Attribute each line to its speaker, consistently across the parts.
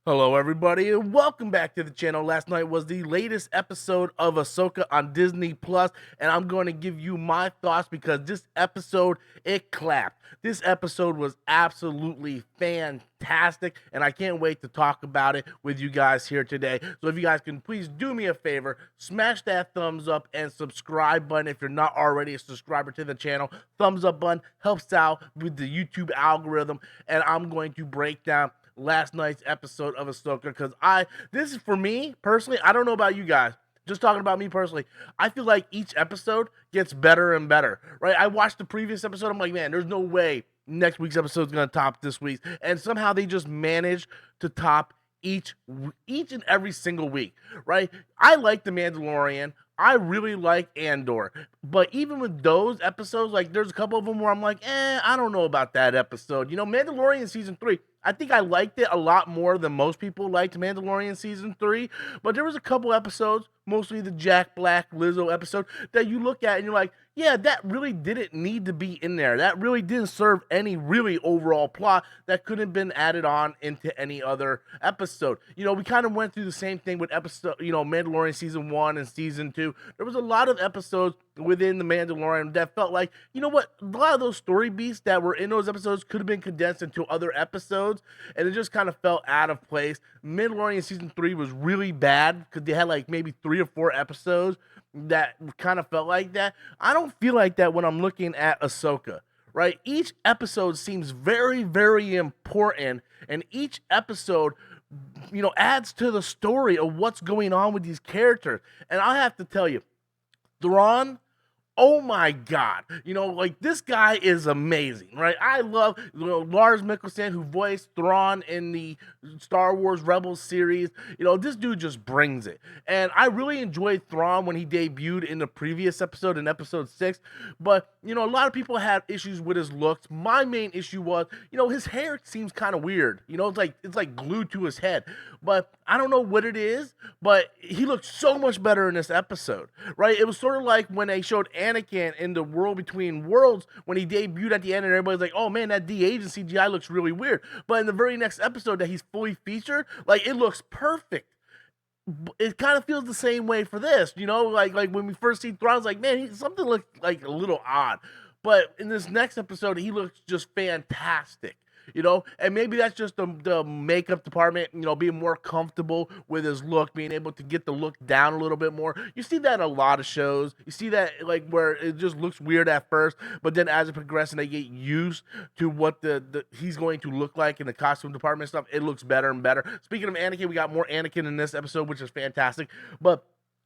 Speaker 1: Hello, everybody, and welcome back to the channel. Last night was the latest episode of Ahsoka on Disney Plus, and I'm going to give you my thoughts because this episode, it clapped. This episode was absolutely fantastic, and I can't wait to talk about it with you guys here today. So if you guys can please do me a favor, smash that thumbs up and subscribe button if you're not already a subscriber to the channel. Thumbs up button helps out with the YouTube algorithm, and I'm going to break down last night's episode of Ahsoka because this is for me personally. I don't know about you guys. Just talking about me personally, I feel like each episode gets better and better. Right? I watched the previous episode. I'm like, man, there's no way next week's episode is gonna top this week's, and somehow they just managed to top each and every single week. Right? I like the Mandalorian. I really like Andor. But even with those episodes, like there's a couple of them where I'm like, I don't know about that episode. Mandalorian season 3, I think I liked it a lot more than most people liked Mandalorian season 3. But there was a couple episodes, mostly the Jack Black Lizzo episode, that you look at and you're like, yeah, that really didn't need to be in there. That really didn't serve any really overall plot that could have been added on into any other episode. We kind of went through the same thing with Mandalorian season 1 and season 2. There was a lot of episodes within the Mandalorian that felt like, a lot of those story beats that were in those episodes could have been condensed into other episodes, and it just kind of felt out of place. Mandalorian season 3 was really bad because they had like maybe 3 or 4 episodes that kind of felt like that. I don't feel like that when I'm looking at Ahsoka, right? Each episode seems very, very important, and each episode adds to the story of what's going on with these characters. And I have to tell you, Thrawn, oh my God. This guy is amazing, right? I love Lars Mikkelsen, who voiced Thrawn in the Star Wars Rebels series. This dude just brings it. And I really enjoyed Thrawn when he debuted in the previous episode, in episode 6. But, a lot of people had issues with his looks. My main issue was, his hair seems kind of weird. It's like glued to his head. But I don't know what it is, but he looked so much better in this episode, right? It was sort of like when they showed Anakin in the World Between Worlds when he debuted at the end, and everybody's like, oh man, that de-aging CGI looks really weird. But in the very next episode that he's fully featured, like, it looks perfect. It kind of feels the same way for this, like when we first see Thrawn, I was like, man, something looked like a little odd. But in this next episode, he looks just fantastic. And maybe that's just the makeup department, being more comfortable with his look, being able to get the look down a little bit more. You see that in a lot of shows. You see that like where it just looks weird at first, but then as it progresses and they get used to what he's going to look like in the costume department stuff, it looks better and better. Speaking of Anakin, we got more Anakin in this episode, which is fantastic. But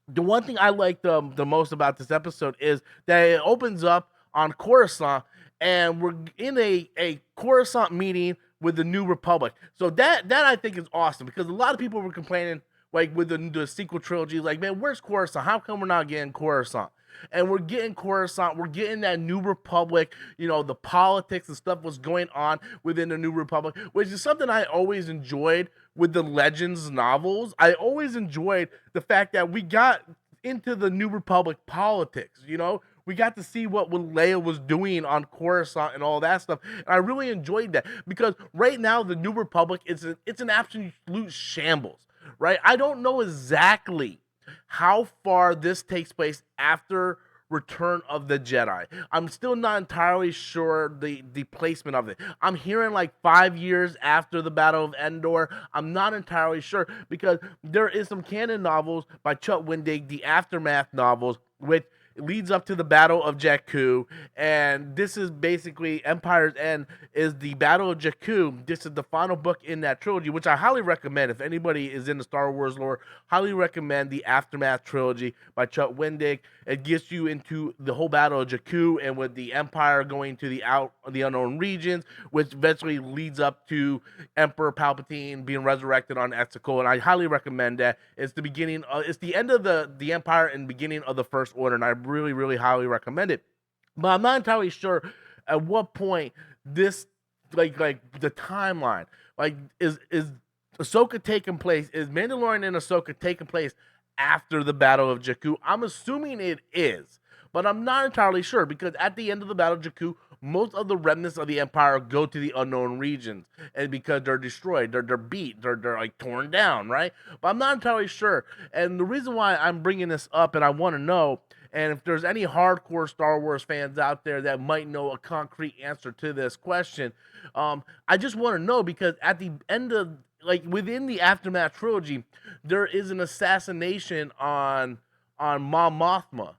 Speaker 1: the one thing I like the most about this episode is that it opens up on Coruscant, and we're in a Coruscant meeting with the New Republic. So that I think is awesome, because a lot of people were complaining, like with the sequel trilogy, like, man, where's Coruscant? How come we're not getting Coruscant? And we're getting Coruscant. We're getting that New Republic. The politics and stuff was going on within the New Republic, which is something I always enjoyed with the Legends novels. I always enjoyed the fact that we got into the New Republic politics. We got to see what Leia was doing on Coruscant and all that stuff. And I really enjoyed that, because right now the New Republic it's an absolute shambles, right? I don't know exactly how far this takes place after Return of the Jedi. I'm still not entirely sure the placement of it. I'm hearing like 5 years after the Battle of Endor. I'm not entirely sure, because there is some canon novels by Chuck Wendig, the Aftermath novels, which leads up to the Battle of Jakku, and this is basically Empire's End is the Battle of Jakku. This is the final book in that trilogy, which I highly recommend. If anybody is in the Star Wars lore, highly recommend the Aftermath trilogy by Chuck Wendig. It gets you into the whole Battle of Jakku, and with the Empire going to the unknown regions, which eventually leads up to Emperor Palpatine being resurrected on Exegol. And I highly recommend that. It's the beginning. It's the end of the Empire and beginning of the First Order, and I really, really highly recommend it. But I'm not entirely sure at what point this, like the timeline, like is Ahsoka taking place? Is Mandalorian and Ahsoka taking place after the Battle of Jakku? I'm assuming it is, but I'm not entirely sure, because at the end of the Battle of Jakku, most of the remnants of the Empire go to the unknown regions, and because they're destroyed, they're beat, they're like torn down, right? But I'm not entirely sure. And the reason why I'm bringing this up, and I want to know, and if there's any hardcore Star Wars fans out there that might know a concrete answer to this question, I just want to know because at the end of like within the Aftermath trilogy, there is an assassination on Mom Mothma,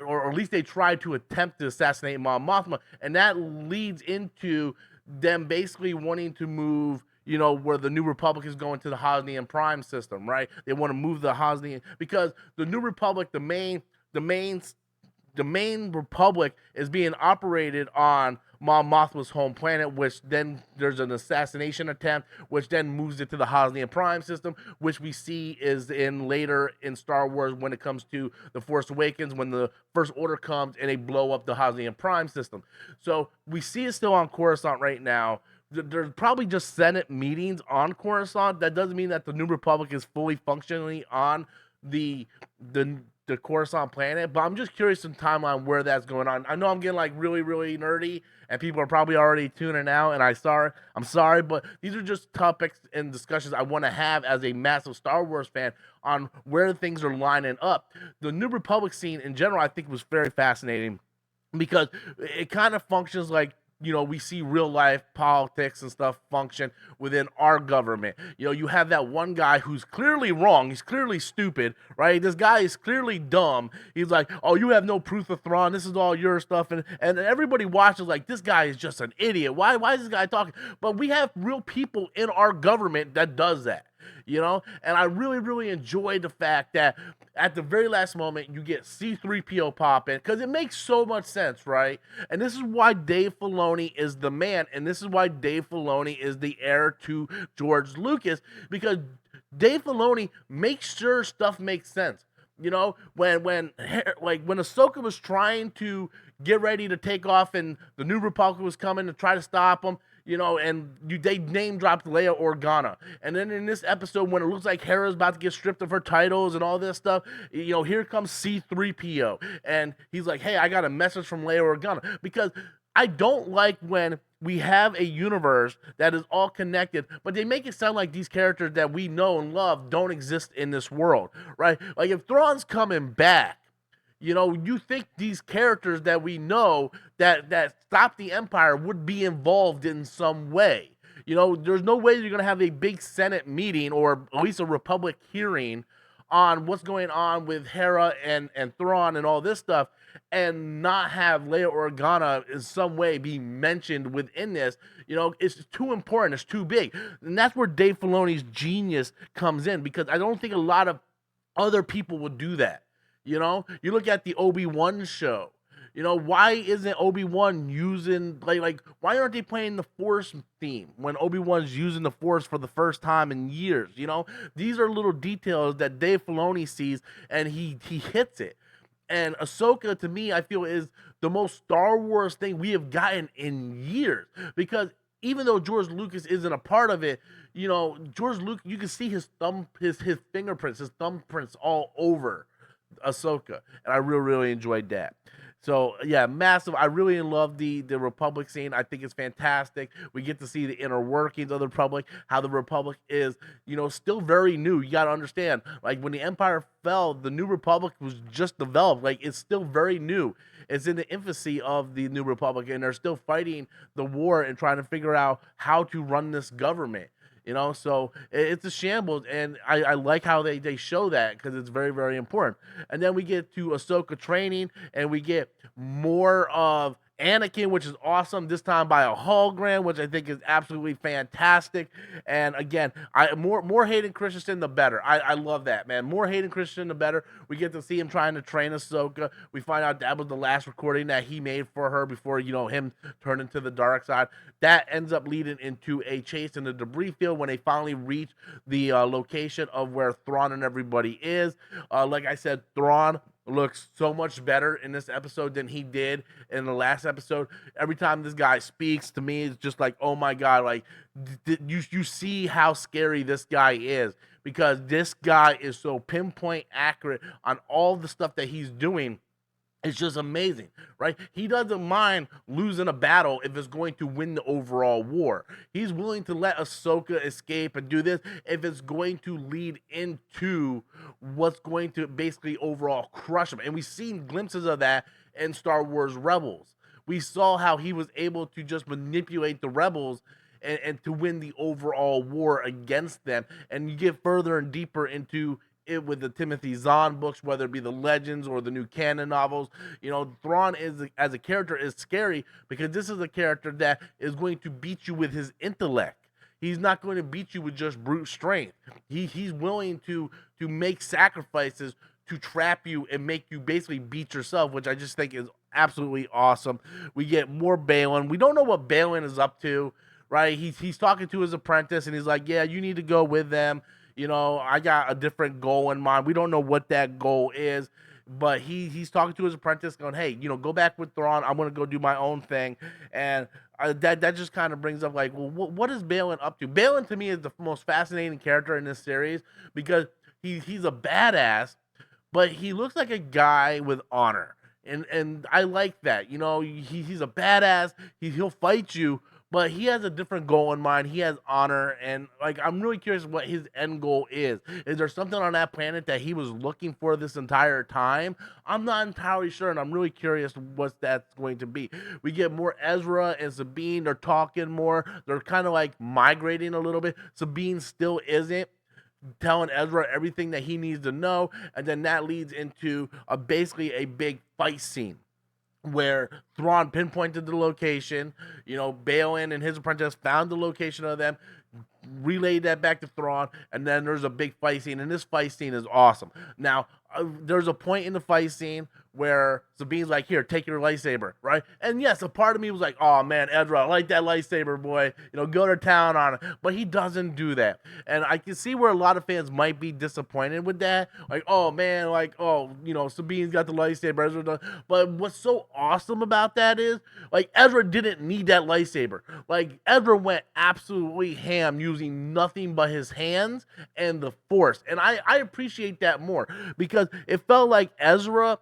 Speaker 1: or at least they tried to attempt to assassinate Mom Mothma, and that leads into them basically wanting to move, you know, where the New Republic is going to the Hosnian Prime system, right? They want to move the Hosnian because the New Republic, the main the main republic is being operated on Mon Mothma's home planet, which then there's an assassination attempt, which then moves it to the Hosnian Prime system, which we see is in later in Star Wars when it comes to The Force Awakens, when the First Order comes and they blow up the Hosnian Prime system. So we see it still on Coruscant right now. There's probably just Senate meetings on Coruscant. That doesn't mean that the New Republic is fully functionally on the the the Coruscant planet, but I'm just curious in timeline where that's going on. I know I'm getting like really, really nerdy, and people are probably already tuning out. And I'm sorry, but these are just topics and discussions I want to have as a massive Star Wars fan on where things are lining up. The New Republic scene in general, I think, was very fascinating because it kind of functions like, you know, we see real life politics and stuff function within our government. You know, you have that one guy who's clearly wrong. He's clearly stupid, right? This guy is clearly dumb. He's like, oh, you have no proof of Thrawn. This is all your stuff. And everybody watches like, this guy is just an idiot. Why is this guy talking? But we have real people in our government that does that. You know, and I really, really enjoyed the fact that at the very last moment you get C3PO pop in because it makes so much sense, right? And this is why Dave Filoni is the man, and this is why Dave Filoni is the heir to George Lucas, because Dave Filoni makes sure stuff makes sense. You know, when Ahsoka was trying to get ready to take off and the New Republic was coming to try to stop him, you know, and they name dropped Leia Organa. And then in this episode, when it looks like Hera's about to get stripped of her titles and all this stuff, you know, here comes C3PO. And he's like, hey, I got a message from Leia Organa. Because I don't like when we have a universe that is all connected, but they make it sound like these characters that we know and love don't exist in this world, right? Like if Thrawn's coming back, you know, you think these characters that we know that stop the Empire would be involved in some way. You know, there's no way you're gonna have a big Senate meeting or at least a Republic hearing on what's going on with Hera and Thrawn and all this stuff, and not have Leia Organa in some way be mentioned within this. You know, it's too important, it's too big. And that's where Dave Filoni's genius comes in, because I don't think a lot of other people would do that. You know, you look at the Obi-Wan show. You know, why isn't Obi-Wan using like why aren't they playing the Force theme when Obi-Wan's using the Force for the first time in years? You know, these are little details that Dave Filoni sees and he hits it. And Ahsoka, to me, I feel is the most Star Wars thing we have gotten in years, because even though George Lucas isn't a part of it, you know, George Lucas, you can see his fingerprints, his thumbprints all over Ahsoka, and I really, really enjoyed that. So yeah, massive. I really love the Republic scene. I think it's fantastic. We get to see the inner workings of the Republic, how the Republic is, you know, still very new. You got to understand, like when the Empire fell, the New Republic was just developed. Like it's still very new. It's in the infancy of the New Republic, and they're still fighting the war and trying to figure out how to run this government. You know, so it's a shambles, and I like how they show that, because it's very, very important. And then we get to Ahsoka training, and we get more of Anakin, which is awesome, this time by a hologram, which I think is absolutely fantastic. And again, more Hayden Christensen, the better. I love that, man. More Hayden Christensen, the better. We get to see him trying to train Ahsoka. We find out that was the last recording that he made for her before, you know, him turned into the dark side. That ends up leading into a chase in the debris field when they finally reach the location of where Thrawn and everybody is. Like I said, Thrawn looks so much better in this episode than he did in the last episode. Every time this guy speaks to me, it's just like, oh my god, like you see how scary this guy is, because this guy is so pinpoint accurate on all the stuff that he's doing. It's just amazing, right? He doesn't mind losing a battle if it's going to win the overall war. He's willing to let Ahsoka escape and do this if it's going to lead into what's going to basically overall crush him. And we've seen glimpses of that in Star Wars Rebels. We saw how he was able to just manipulate the rebels and to win the overall war against them. And you get further and deeper into it with the Timothy Zahn books, whether it be the Legends or the new canon novels. You know, Thrawn is as a character is scary because this is a character that is going to beat you with his intellect. He's not going to beat you with just brute strength. He's willing to make sacrifices to trap you and make you basically beat yourself, which I just think is absolutely awesome. We get more Balin. We don't know what Balin is up to, right? He's talking to his apprentice and he's like, yeah, you need to go with them. You know, I got a different goal in mind. We don't know what that goal is, but he's talking to his apprentice, going, "Hey, you know, go back with Thrawn. I'm gonna go do my own thing." And that just kind of brings up like, well, what is Balin up to? Balin to me is the most fascinating character in this series because he's a badass, but he looks like a guy with honor. And I like that. You know, he's a badass. He'll fight you, but he has a different goal in mind. He has honor, and like I'm really curious what his end goal is. Is there something on that planet that he was looking for this entire time? I'm not entirely sure, and I'm really curious what that's going to be. We get more Ezra and Sabine. They're talking more. They're kind of like migrating a little bit. Sabine still isn't telling Ezra everything that he needs to know, and then that leads into basically a big fight scene where Thrawn pinpointed the location. You know, Balin and his apprentice found the location of them, relayed that back to Thrawn, and then there's a big fight scene, and this fight scene is awesome. Now, there's a point in the fight scene where Sabine's like, "Here, take your lightsaber," right? And yes, a part of me was like, "Oh man, Ezra, I like that lightsaber, boy. You know, go to town on it." But he doesn't do that, and I can see where a lot of fans might be disappointed with that. Like, "Oh man, like, oh, you know, Sabine's got the lightsaber, Ezra doesn't." But what's so awesome about that is, like, Ezra didn't need that lightsaber. Like, Ezra went absolutely ham using nothing but his hands and the Force, and I appreciate that more because it felt like Ezra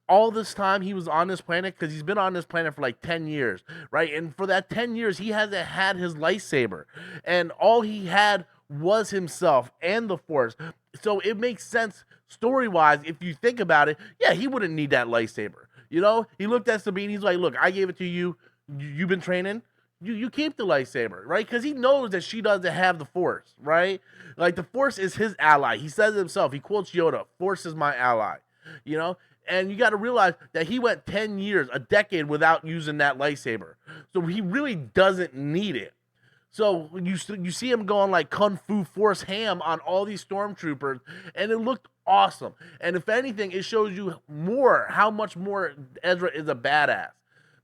Speaker 1: all this time he was on this planet, because he's been on this planet for like 10 years, right? And for that 10 years, he hasn't had his lightsaber. And all he had was himself and the Force. So it makes sense story wise if you think about it. Yeah, he wouldn't need that lightsaber. You know, he looked at Sabine, he's like, "Look, I gave it to you. You've been training. You keep the lightsaber," right? Because he knows that she doesn't have the Force, right? Like, the Force is his ally. He says it himself. He quotes Yoda, "Force is my ally," you know? And you got to realize that he went 10 years, a decade without using that lightsaber. So he really doesn't need it. So you see him going like kung fu force ham on all these stormtroopers, and it looked awesome. And if anything, it shows you more how much more Ezra is a badass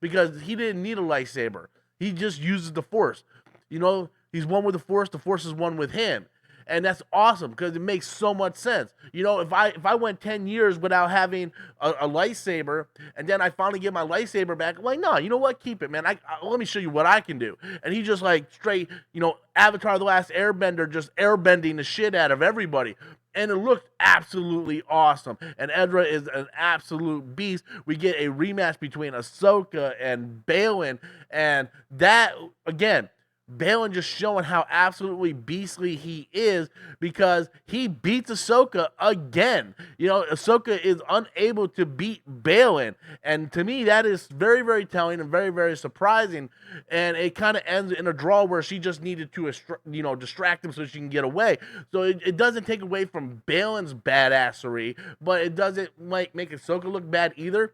Speaker 1: because he didn't need a lightsaber. He just uses the Force. You know, he's one with the Force. The Force is one with him, and that's awesome because it makes so much sense. You know, if I went 10 years without having a lightsaber, and then I finally get my lightsaber back, I'm like, no, you know what? Keep it, man. Let me show you what I can do. And he just like straight, you know, Avatar: The Last Airbender, just airbending the shit out of everybody. And it looked absolutely awesome. And Ezra is an absolute beast. We get a rematch between Ahsoka and Balin, and that again, Balin just showing how absolutely beastly he is because he beats Ahsoka again. You know, Ahsoka is unable to beat Balin. And to me, that is very, very telling and very, very surprising. And it kind of ends in a draw where she just needed to, you know, distract him so she can get away. So it doesn't take away from Balin's badassery, but it doesn't like make Ahsoka look bad either.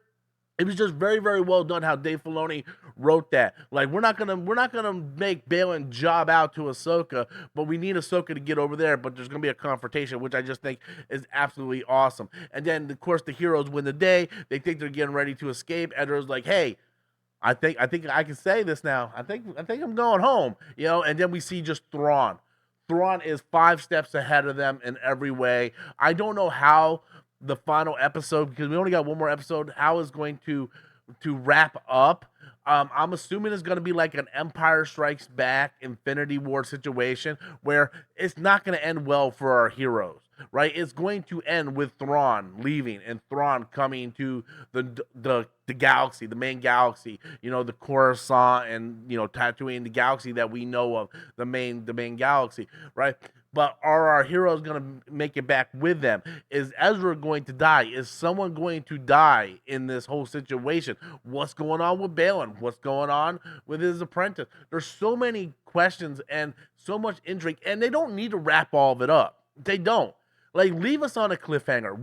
Speaker 1: It was just very, very well done how Dave Filoni wrote that. Like, we're not gonna make Balin job out to Ahsoka, but we need Ahsoka to get over there. But there's gonna be a confrontation, which I just think is absolutely awesome. And then, of course, the heroes win the day. They think they're getting ready to escape. Ezra's like, "Hey, I think I can say this now. I think I'm going home." You know. And then we see just Thrawn. Thrawn is 5 steps ahead of them in every way. I don't know how the final episode, because we only got one more episode, how is going to wrap up. I'm assuming it's going to be like an Empire Strikes Back, Infinity War situation where it's not going to end well for our heroes, right? It's going to end with Thrawn leaving and Thrawn coming to the galaxy, the main galaxy, the Coruscant and Tatooine, the galaxy that we know of, the main galaxy, right? But are our heroes going to make it back with them? Is Ezra going to die? Is someone going to die in this whole situation? What's going on with Balin? What's going on with his apprentice? There's so many questions and so much intrigue, and they don't need to wrap all of it up. They don't. Like, leave us on a cliffhanger.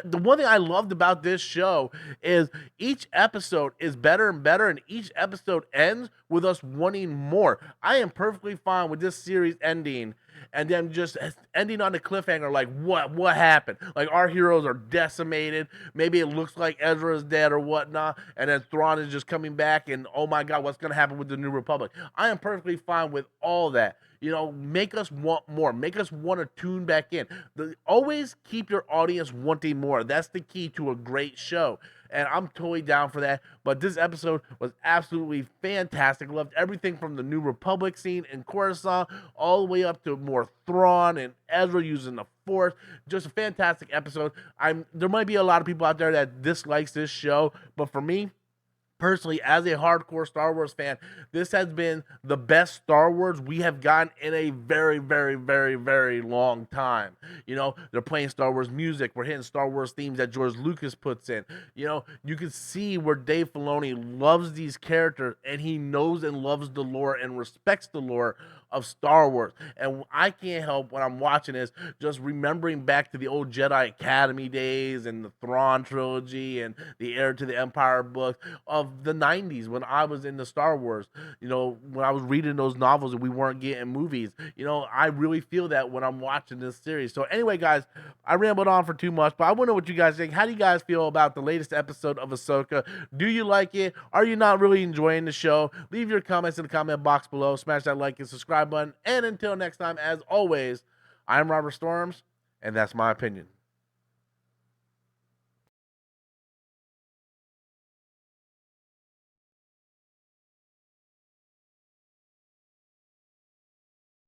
Speaker 1: The one thing I loved about this show is each episode is better and better, and each episode ends with us wanting more. I am perfectly fine with this series ending and then just ending on a cliffhanger. Like, what happened? Like, our heroes are decimated. Maybe it looks like Ezra is dead or whatnot, and then Thrawn is just coming back, and oh my God, what's going to happen with the New Republic? I am perfectly fine with all that. Make us want more. Make us want to tune back in. Always keep your audience wanting more. That's the key to a great show. And I'm totally down for that. But this episode was absolutely fantastic. Loved everything from the New Republic scene in Coruscant all the way up to more Thrawn and Ezra using the Force. Just a fantastic episode. There might be a lot of people out there that dislikes this show, but for me, personally, as a hardcore Star Wars fan, this has been the best Star Wars we have gotten in a very, very, very, very long time. They're playing Star Wars music. We're hitting Star Wars themes that George Lucas puts in. You can see where Dave Filoni loves these characters, and he knows and loves the lore and respects the lore of Star Wars. And I can't help when I'm watching this just remembering back to the old Jedi Academy days and the Thrawn trilogy and the Heir to the Empire book of the 90s when I was into Star Wars. When I was reading those novels and we weren't getting movies. I really feel that when I'm watching this series. So anyway, guys, I rambled on for too much, but I want to know what you guys think. How do you guys feel about the latest episode of Ahsoka? Do you like it? Are you not really enjoying the show? Leave your comments in the comment box below. Smash that like and subscribe button. And until next time, as always, I'm Robert Storms, and that's my opinion.